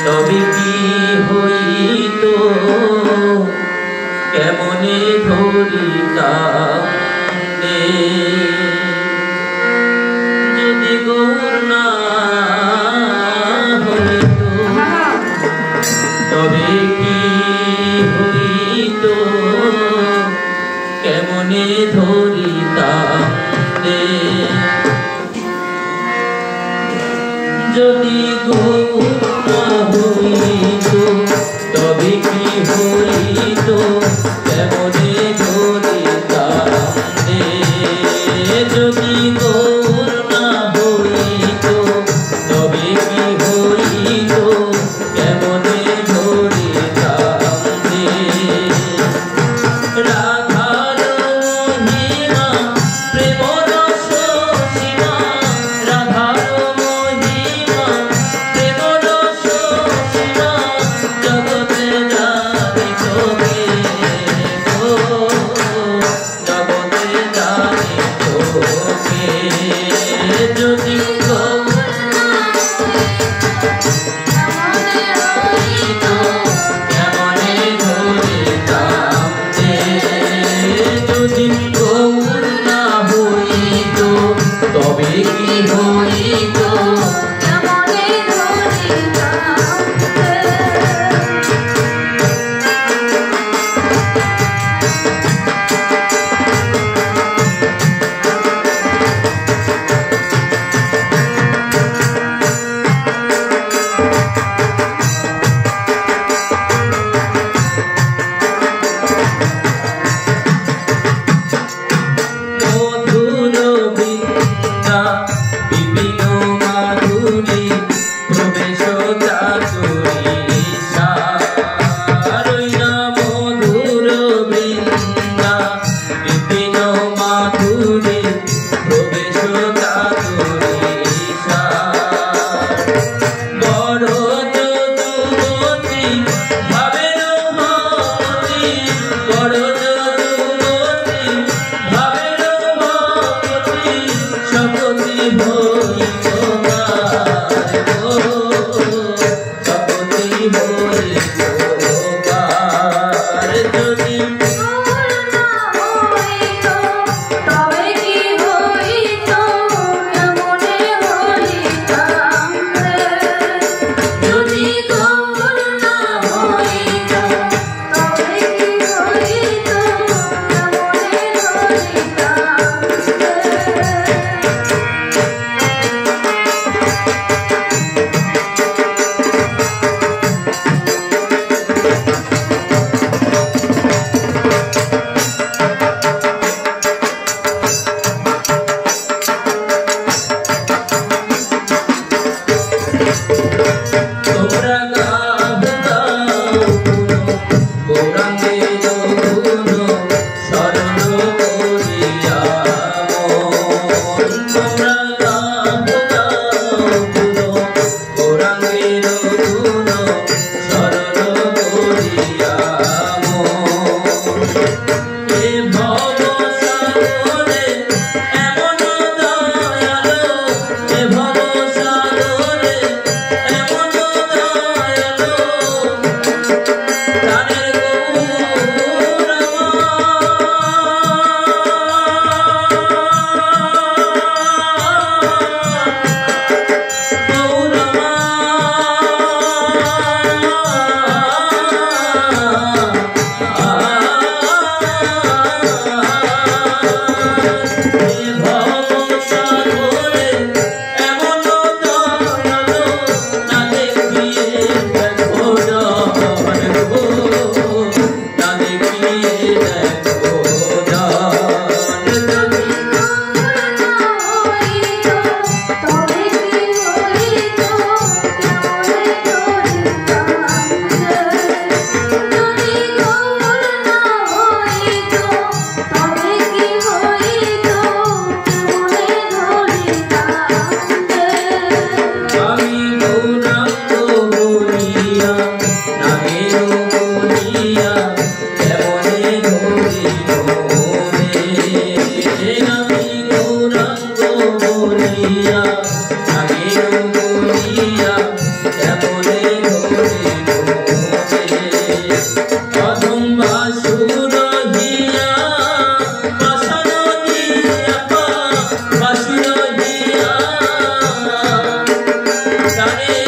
তবে কি হইত কেমনে ধরিতাম যদি গৌর না হইত তবে কি হইত কেমনে ধরিতাম যদি গৌর না হইত তবে কি হইত কেমনে ধরিতাম যদি গৌর না হইত তবে কি হইত কেমনে ধরিতাম রাধার মহিমা প্রেম রস সীমা রাধার মহিমা প্রেম রস সীমা জগতে জানিত কে জগতে জানিত কে যদি তবে কি হইত কেমনে বিভিন্ন মাধুরী প্রবেশ চাতুরী সারইনা মধুর বৃন্দা বিভিন্ন মাধুরী প্রবেশ চাতুরী বড় যদুমতি ভাবের মতি বড় যদুমতি ভাবের মতি সকতি ভইত সকতি ভইত যদি তবে কি হইত কেমনে হইতাম যদি গৌর না হইত তবে কি হইত কেমনে হইতাম তোমরা গাও গৌরাঙ্গের গুণ শরণ করিয়া মন তোমরা গাও গৌরাঙ্গের গুণ শরণ করিয়া মন এ ভব সাগরে এমন দয়ালো এ ভব সাগরে এমন Hey